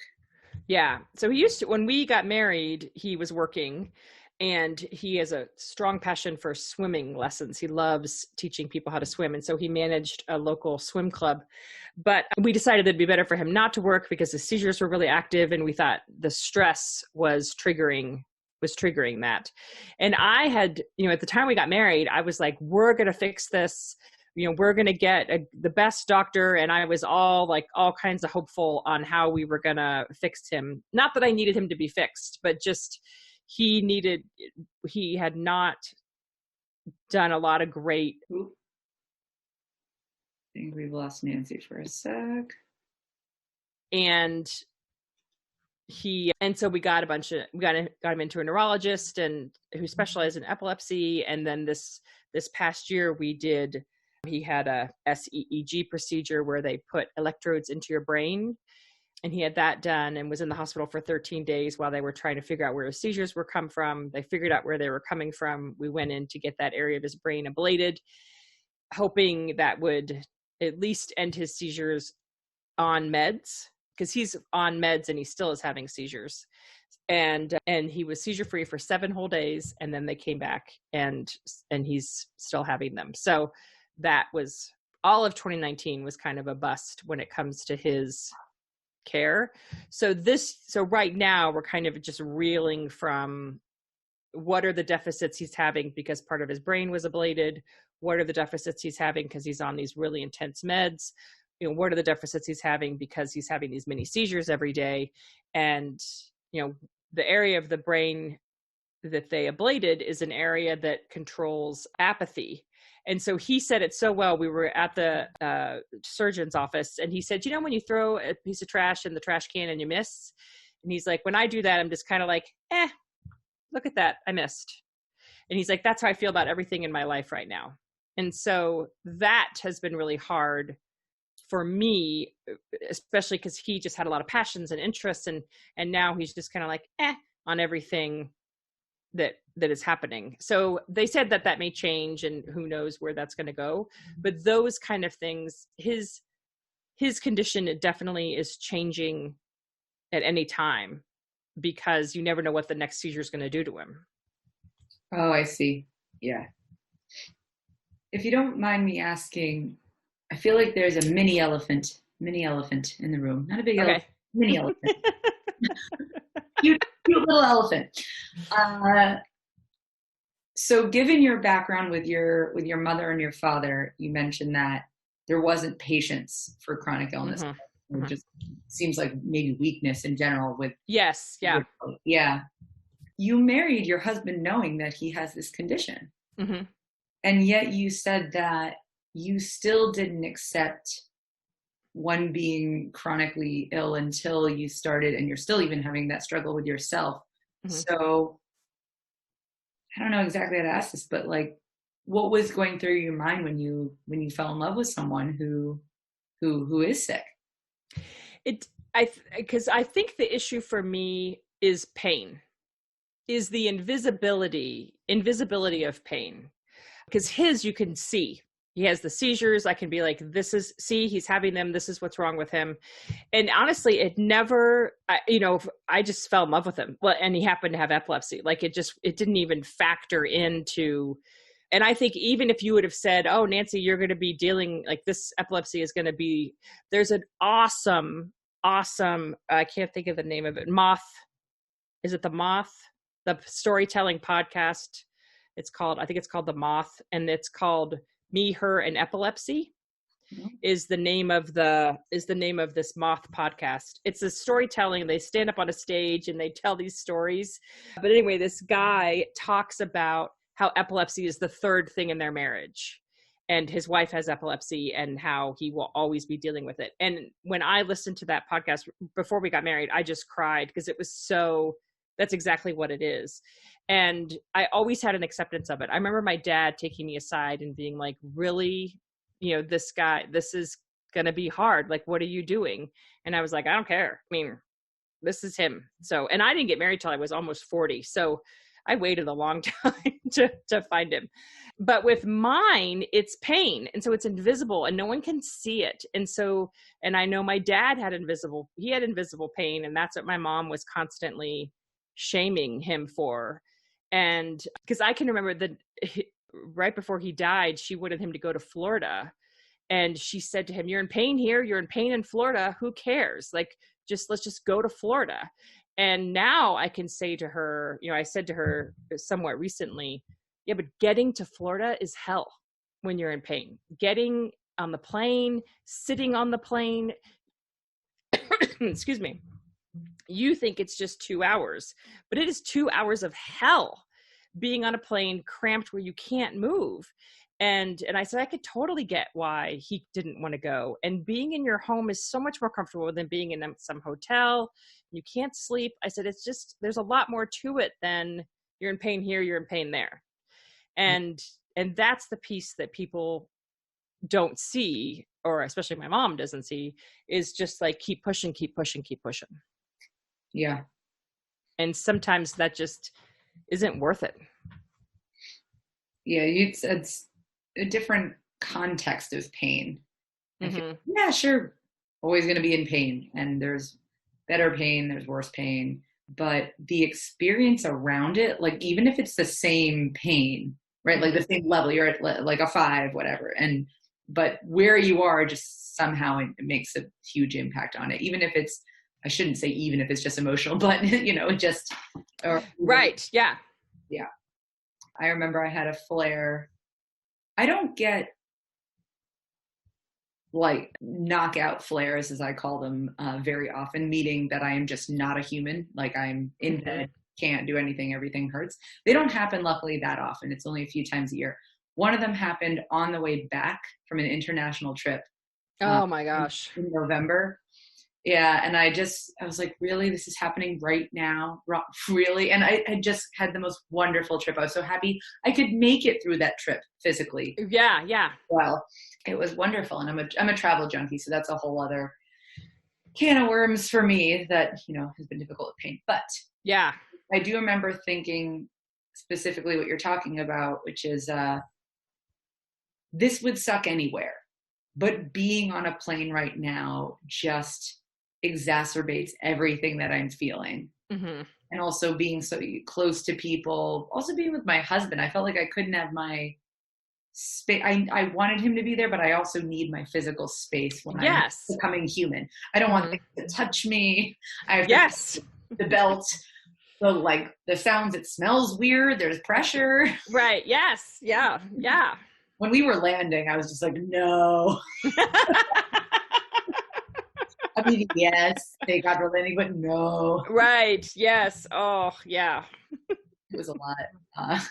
Yeah. So when we got married, he was working and he has a strong passion for swimming lessons. He loves teaching people how to swim. And so he managed a local swim club, but we decided it'd be better for him not to work because his seizures were really active. And we thought the stress was triggering that. And I had, at the time we got married, I was like, we're going to fix this. We're going to get the best doctor. And I was all kinds of hopeful on how we were going to fix him. Not that I needed him to be fixed, but just he had not done a lot of great. I think we've lost Nancy for a sec. And so we got got him into a neurologist and who specialized in epilepsy. And then this past year he had a SEEG procedure where they put electrodes into your brain, and he had that done and was in the hospital for 13 days while they were trying to figure out where his seizures were come from. They figured out where they were coming from. We went in to get that area of his brain ablated, hoping that would at least end his seizures on meds, because he's on meds and he still is having seizures. And he was seizure free for 7 whole days. And then they came back and he's still having them. So that was all of 2019 was kind of a bust when it comes to his care. So right now we're kind of just reeling from what are the deficits he's having because part of his brain was ablated. What are the deficits he's having because he's on these really intense meds? What are the deficits he's having because he's having these mini seizures every day? And, the area of the brain that they ablated is an area that controls apathy. And so he said it so well. We were at the surgeon's office and he said, when you throw a piece of trash in the trash can and you miss, and he's like, when I do that, I'm just kind of like, look at that. I missed. And he's like, that's how I feel about everything in my life right now. And so that has been really hard for me, especially because he just had a lot of passions and interests, and now he's just kind of like on everything that is happening. So they said that may change, and who knows where that's going to go. But those kind of things, his condition definitely is changing at any time because you never know what the next seizure is going to do to him. Oh, I see. Yeah. If you don't mind me asking, I feel like there's a mini elephant in the room. Not a big elephant, mini elephant. cute little elephant. So given your background with your mother and your father, you mentioned that there wasn't patience for chronic illness. Mm-hmm. It just seems like maybe weakness in general with. Yes. Yeah. Yeah. You married your husband knowing that he has this condition. Mm-hmm. And yet you said that you still didn't accept one being chronically ill until you started, and you're still even having that struggle with yourself. Mm-hmm. So I don't know exactly how to ask this, but like, what was going through your mind when you fell in love with someone who is sick? Because I think the issue for me is pain, is the invisibility of pain. Because you can see. He has the seizures. I can be like, he's having them. This is what's wrong with him. And honestly, I just fell in love with him. Well, and he happened to have epilepsy. Like it didn't even factor into. And I think even if you would have said, oh, Nancy, you're going to be dealing like this epilepsy is going to be, there's an awesome, I can't think of the name of it. Is it The Moth? The storytelling podcast. I think it's called The Moth, and it's called Me, Her, and Epilepsy is the name of this Moth podcast. It's a storytelling. They stand up on a stage and they tell these stories. But anyway, this guy talks about how epilepsy is the third thing in their marriage, and his wife has epilepsy and how he will always be dealing with it. And when I listened to that podcast before we got married, I just cried because it was that's exactly what it is. And I always had an acceptance of it. I remember my dad taking me aside and being like, really, this is going to be hard. Like, what are you doing? And I was like, I don't care. I mean, this is him. So, and I didn't get married till I was almost 40. So I waited a long time to find him. But with mine, it's pain. And so it's invisible and no one can see it. And I know my dad had invisible pain. And that's what my mom was constantly shaming him for. And because I can remember that right before he died, she wanted him to go to Florida. And she said to him, you're in pain here. You're in pain in Florida. Who cares? Like, let's just go to Florida. And now I can say to her, I said to her somewhat recently, yeah, but getting to Florida is hell when you're in pain. Getting on the plane, sitting on the plane, excuse me. You think it's just 2 hours, but it is 2 hours of hell being on a plane cramped where you can't move. And I said, I could totally get why he didn't want to go. And being in your home is so much more comfortable than being in some hotel. You can't sleep. I said, there's a lot more to it than you're in pain here, you're in pain there. And that's the piece that people don't see, or especially my mom doesn't see, is just like, keep pushing, keep pushing, keep pushing. Yeah. And sometimes that just isn't worth it. Yeah. It's a different context of pain. Mm-hmm. Yeah, sure. Always going to be in pain, and there's better pain, there's worse pain, but the experience around it, like even if it's the same pain, right? Like the same level, you're at like a 5, whatever. But where you are just somehow it makes a huge impact on it. Even if it's, I shouldn't say even if it's just emotional, but right. Yeah. Yeah. I remember I had a flare. I don't get like knockout flares, as I call them, very often, meaning that I am just not a human. Like I'm in bed, can't do anything, everything hurts. They don't happen, luckily, that often. It's only a few times a year. One of them happened on the way back from an international trip. Oh my gosh. In November. Yeah. And I was like, really, this is happening right now? Really? And I just had the most wonderful trip. I was so happy I could make it through that trip physically. Yeah. Yeah. Well, it was wonderful. And I'm a travel junkie. So that's a whole other can of worms for me that, has been difficult with pain. But yeah, I do remember thinking specifically what you're talking about, which is this would suck anywhere. But being on a plane right now just exacerbates everything that I'm feeling. Mm-hmm. And also being so close to people, also being with my husband, I felt like I couldn't have my space. I wanted him to be there, but I also need my physical space when I'm becoming human. I don't want things to touch me. I have the belt, the sounds, it smells weird. There's pressure. Right. Yes. Yeah. Yeah. When we were landing, I was just like, no. I mean, yes, thank God for landing, but no. Right. Yes. Oh, yeah. It was a lot.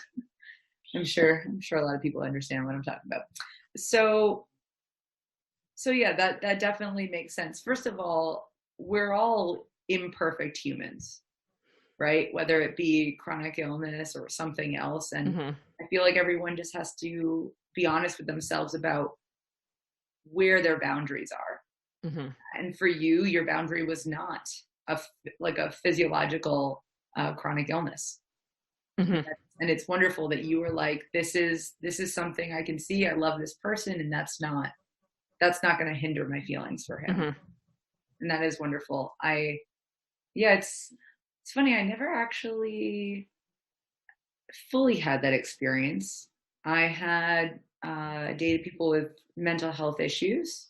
I'm sure a lot of people understand what I'm talking about. So yeah, that definitely makes sense. First of all, we're all imperfect humans. right? Whether it be chronic illness or something else. And Mm-hmm. I feel like everyone just has to be honest with themselves about where their boundaries are. Mm-hmm. And for you, your boundary was not like a physiological chronic illness. Mm-hmm. And it's wonderful that you were like, this is something I can see. I love this person, and that's not going to hinder my feelings for him. Mm-hmm. And that is wonderful. Yeah, it's funny. I never actually fully had that experience. I had dated people with mental health issues.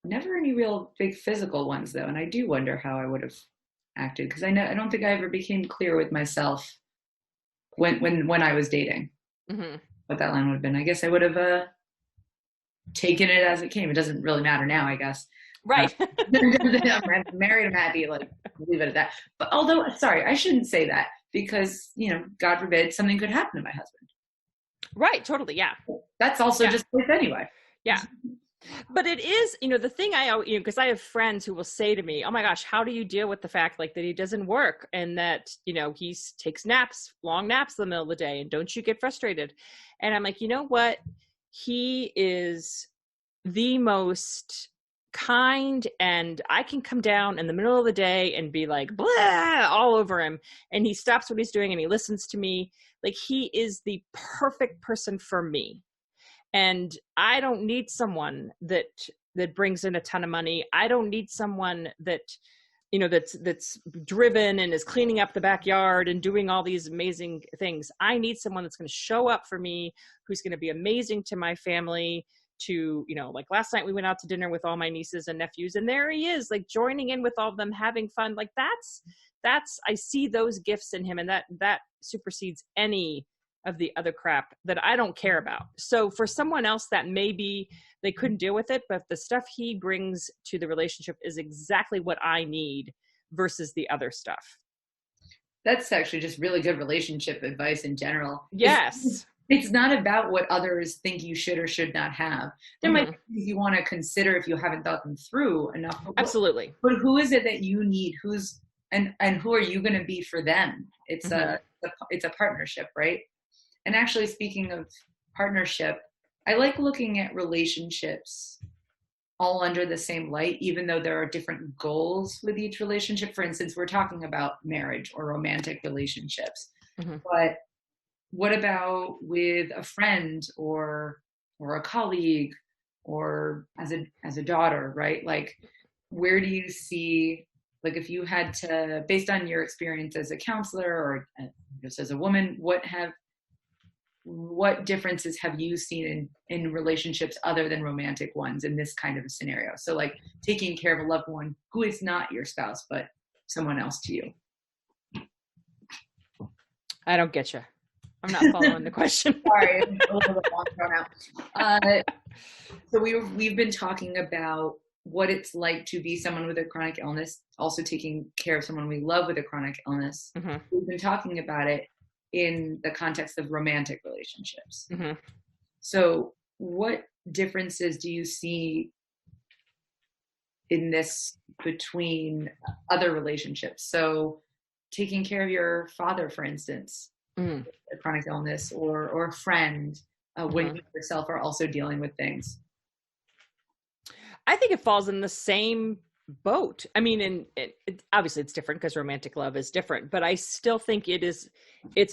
Never any real big physical ones though, and I do wonder how I would have acted, because I don't think I ever became clear with myself when I was dating Mm-hmm. what that line would have been. I guess I would have taken it as it came. It doesn't really matter now, I guess. Right. I'm married, I'm happy, like leave it at that. But although, sorry, I shouldn't say that, because God forbid something could happen to my husband. Right. Totally. Yeah. That's also just life anyway. Yeah. But it is, the thing because I have friends who will say to me, oh my gosh, how do you deal with the fact like that he doesn't work and that, he takes naps, long naps in the middle of the day, and don't you get frustrated? And I'm like, you know what? He is the most kind, and I can come down in the middle of the day and be like, blah, all over him. And he stops what he's doing and he listens to me. Like, he is the perfect person for me. And I don't need someone that brings in a ton of money. I don't need someone that, that's driven and is cleaning up the backyard and doing all these amazing things. I need someone that's going to show up for me, who's going to be amazing to my family, to, like last night we went out to dinner with all my nieces and nephews, and there he is, like joining in with all of them, having fun. Like that's, I see those gifts in him, and that supersedes any of the other crap that I don't care about. So for someone else that maybe they couldn't deal with it, but the stuff he brings to the relationship is exactly what I need versus the other stuff. That's actually just really good relationship advice in general. Yes. It's not about what others think you should or should not have. There might be things you want to consider if you haven't thought them through enough. Absolutely. But who is it that you need? And who are you going to be for them? It's a partnership, right? And actually, speaking of partnership, I like looking at relationships all under the same light, even though there are different goals with each relationship. For instance, we're talking about marriage or romantic relationships. Mm-hmm. But what about with a friend or a colleague or as a daughter, right? Like, where do you see, like, if you had to, based on your experience as a counselor or just as a woman, what differences have you seen in relationships other than romantic ones in this kind of a scenario? So like taking care of a loved one who is not your spouse, but someone else to you. I don't get you. I'm not following the question. Sorry, a little bit long thrown out. So we've been talking about what it's like to be someone with a chronic illness, also taking care of someone we love with a chronic illness. Mm-hmm. We've been talking about it in the context of romantic relationships. Mm-hmm. So what differences do you see in this between other relationships? So taking care of your father, for instance, a chronic illness, or a friend, when you yourself are also dealing with things. I think it falls in the same boat. I mean, obviously it's different because romantic love is different, but I still think it's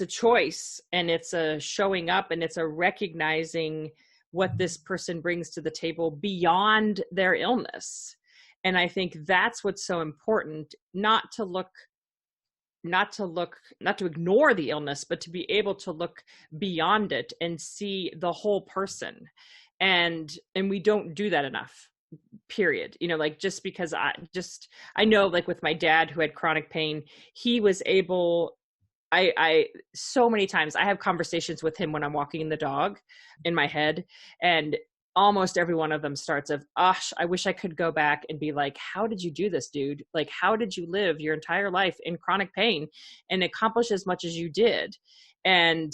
a choice, and it's a showing up, and it's a recognizing what this person brings to the table beyond their illness. And I think that's what's so important, not to ignore the illness, but to be able to look beyond it and see the whole person. And we don't do that enough. Period. Like, just because I know, like with my dad who had chronic pain, he was able, I so many times I have conversations with him when I'm walking the dog in my head, and almost every one of them starts of, I wish I could go back and be like, how did you do this, dude? Like, how did you live your entire life in chronic pain and accomplish as much as you did? And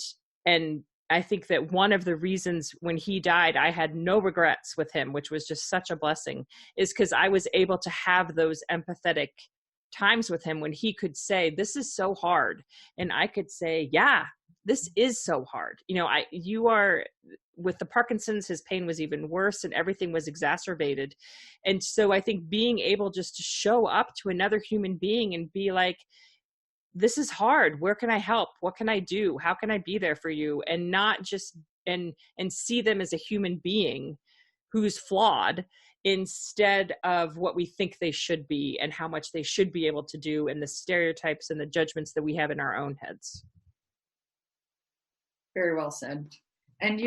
I think that one of the reasons when he died, I had no regrets with him, which was just such a blessing, is because I was able to have those empathetic times with him when he could say, this is so hard. And I could say, yeah, this is so hard. You are with the Parkinson's, his pain was even worse and everything was exacerbated. And so I think being able just to show up to another human being and be like, this is hard. Where can I help? What can I do? How can I be there for you? And not just, and see them as a human being who's flawed instead of what we think they should be and how much they should be able to do, and the stereotypes and the judgments that we have in our own heads. Very well said. And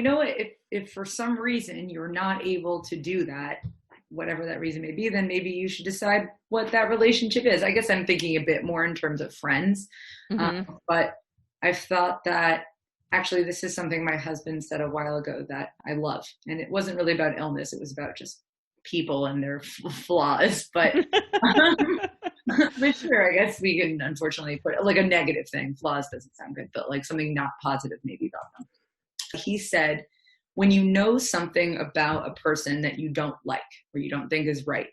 if for some reason you're not able to do that, whatever that reason may be, then maybe you should decide what that relationship is. I guess I'm thinking a bit more in terms of friends. But I've thought that actually this is something my husband said a while ago that I love. And it wasn't really about illness. It was about just people and their flaws. But but sure, I guess we can unfortunately put like a negative thing. Flaws doesn't sound good, but like something not positive maybe about them. He said, when you know something about a person that you don't like or you don't think is right,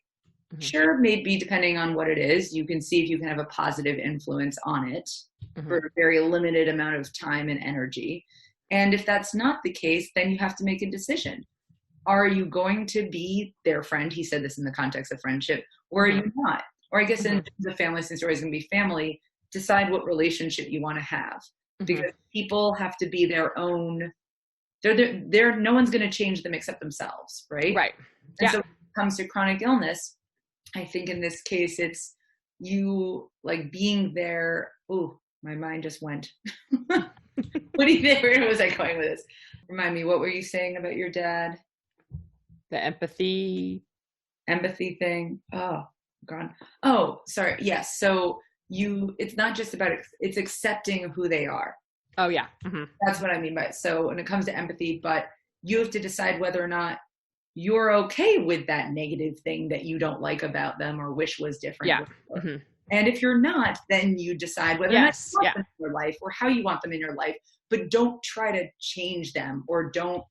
sure, maybe depending on what it is, you can see if you can have a positive influence on it for a very limited amount of time and energy. And if that's not the case, then you have to make a decision. Are you going to be their friend? He said this in the context of friendship, or are you not? Or I guess in the family, since you're always going to be family, decide what relationship you want to have. Because people have to be their own. They're no one's going to change them except themselves, right? Right. And so when it comes to chronic illness, I think in this case, it's you like being there. Oh, my mind just went. What do you think? Where was I going with this? Remind me, what were you saying about your dad? The empathy thing. Oh, gone. Oh, sorry. Yes. So it's not just about it's accepting who they are. Oh, yeah. That's what I mean by it. So when it comes to empathy, but you have to decide whether or not you're okay with that negative thing that you don't like about them or wish was different. Yeah. And if you're not, then you decide whether or not you want them in your life or how you want them in your life, but don't try to change them or don't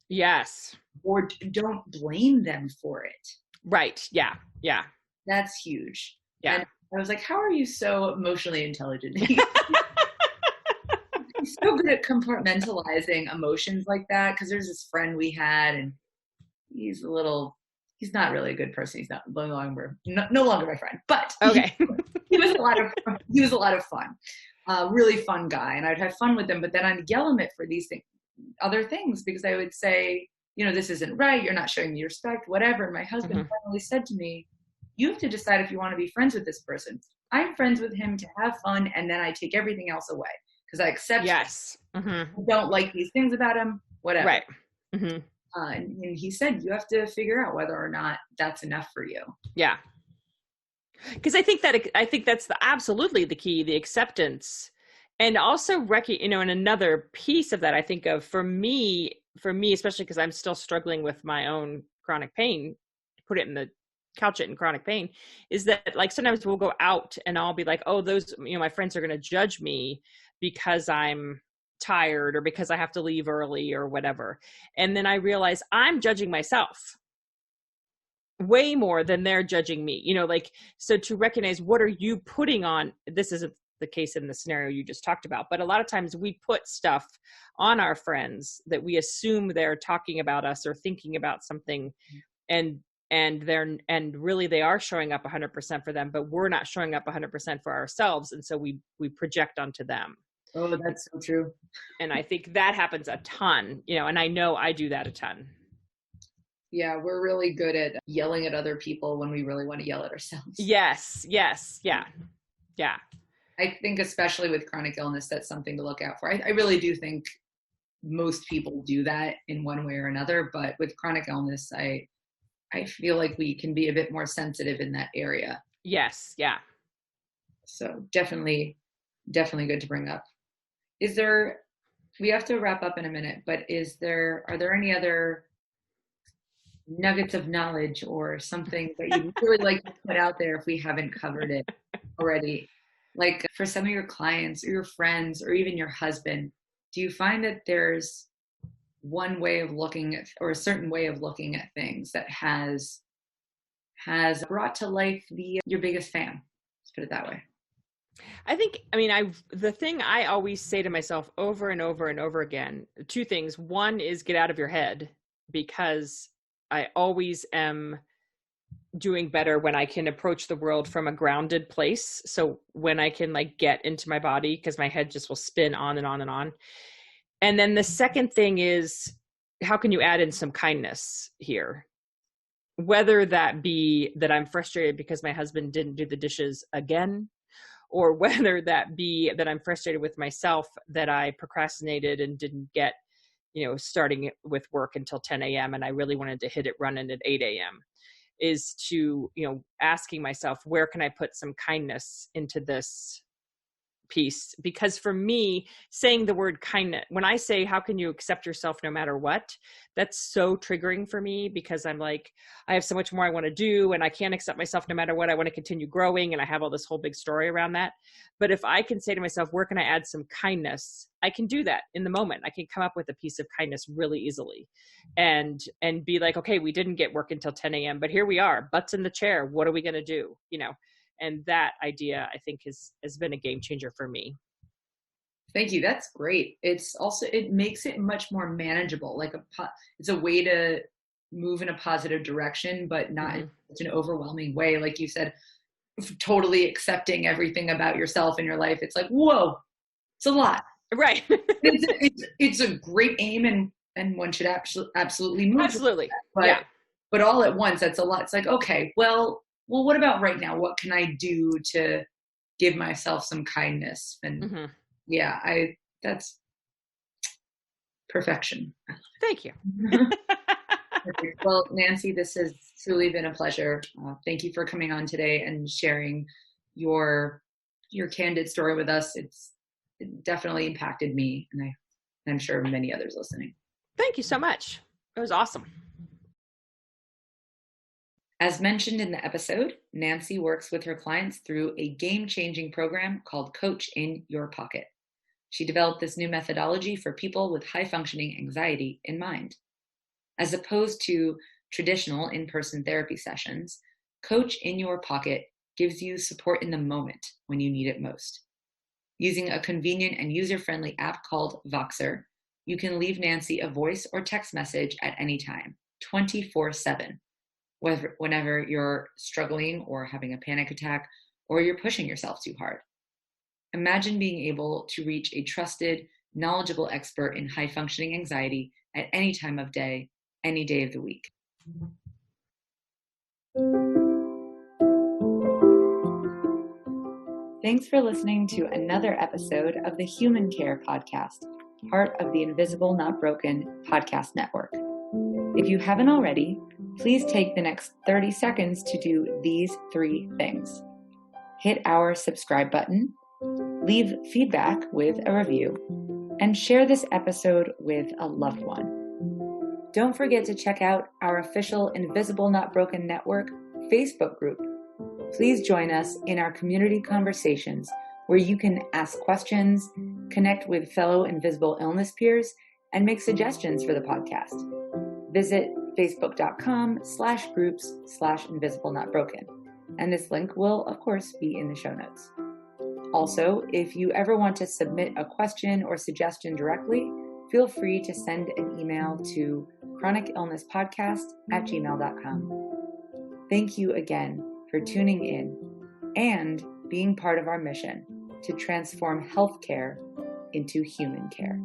blame them for it. Right. Yeah. Yeah. That's huge. Yeah. And I was like, how are you so emotionally intelligent? He's so good at compartmentalizing emotions like that. Cause there's this friend we had and he's not really a good person. He's no longer my friend, but okay. he was a lot of fun. Really fun guy. And I'd have fun with him, but then I'd yell him at for these other things because I would say, this isn't right. You're not showing me respect, whatever. And my husband finally said to me, you have to decide if you want to be friends with this person. I'm friends with him to have fun. And then I take everything else away because I accept I don't like these things about him, whatever. Right. And he said, you have to figure out whether or not that's enough for you. Yeah. Because I think that's absolutely the key, the acceptance. And also, and another piece of that I think of for me, especially because I'm still struggling with my own chronic pain, couch it in chronic pain, is that like sometimes we'll go out and I'll be like, oh, those, my friends are going to judge me because I'm tired or because I have to leave early or whatever. And then I realize I'm judging myself way more than they're judging me, so to recognize what are you putting on, this isn't the case in the scenario you just talked about, but a lot of times we put stuff on our friends that we assume they're talking about us or thinking about something and really they are showing up 100% for them, but we're not showing up 100% for ourselves. And so we project onto them. Oh, that's so true. And I think that happens a ton, and I know I do that a ton. Yeah, we're really good at yelling at other people when we really want to yell at ourselves. Yes. Yeah. I think especially with chronic illness, that's something to look out for. I really do think most people do that in one way or another, but with chronic illness, I feel like we can be a bit more sensitive in that area. Yes. Yeah. So definitely good to bring up. We have to wrap up in a minute, but are there any other nuggets of knowledge or something that you'd really like to put out there if we haven't covered it already? Like for some of your clients or your friends or even your husband, do you find that there's one way of looking at or a certain way of looking at things that has brought to life your biggest fan? Let's put it that way. The thing I always say to myself over and over and over again, two things. One is get out of your head, because I always am doing better when I can approach the world from a grounded place. So when I can like get into my body, because my head just will spin on and on and on. And then the second thing is, how can you add in some kindness here? Whether that be that I'm frustrated because my husband didn't do the dishes again, or whether that be that I'm frustrated with myself that I procrastinated and didn't get, starting with work until 10 a.m. and I really wanted to hit it running at 8 a.m. is to, asking myself, where can I put some kindness into this piece? Because for me, saying the word kindness, when I say, how can you accept yourself no matter what, that's so triggering for me, because I'm like, I have so much more I want to do and I can't accept myself no matter what. I want to continue growing. And I have all this whole big story around that. But if I can say to myself, where can I add some kindness? I can do that in the moment. I can come up with a piece of kindness really easily and be like, okay, we didn't get work until 10 a.m., but here we are, butts in the chair. What are we going to do? And that idea, I think, has been a game changer for me. Thank you. That's great. It makes it much more manageable. It's a way to move in a positive direction, but not in such an overwhelming way. Like you said, totally accepting everything about yourself and your life. It's like, whoa, it's a lot. Right. it's a great aim, and one should absolutely move. Absolutely. But all at once, that's a lot. It's like, okay, well, what about right now? What can I do to give myself some kindness? And that's perfection. Thank you. Well, Nancy, this has truly been a pleasure. Thank you for coming on today and sharing your candid story with us. It definitely impacted me, and I'm sure many others listening. Thank you so much. It was awesome. As mentioned in the episode, Nancy works with her clients through a game-changing program called Coach in Your Pocket. She developed this new methodology for people with high-functioning anxiety in mind. As opposed to traditional in-person therapy sessions, Coach in Your Pocket gives you support in the moment when you need it most. Using a convenient and user-friendly app called Voxer, you can leave Nancy a voice or text message at any time, 24/7. Whenever you're struggling or having a panic attack, or you're pushing yourself too hard. Imagine being able to reach a trusted, knowledgeable expert in high-functioning anxiety at any time of day, any day of the week. Thanks for listening to another episode of the Human Care Podcast, part of the Invisible Not Broken podcast network. If you haven't already, please take the next 30 seconds to do these 3 things. Hit our subscribe button, leave feedback with a review, and share this episode with a loved one. Don't forget to check out our official Invisible Not Broken Network Facebook group. Please join us in our community conversations where you can ask questions, connect with fellow invisible illness peers, and make suggestions for the podcast. Visit facebook.com/groups/invisiblenotbroken. And this link will, of course, be in the show notes. Also, if you ever want to submit a question or suggestion directly, feel free to send an email to chronicillnesspodcast@gmail.com. Thank you again for tuning in and being part of our mission to transform healthcare into human care.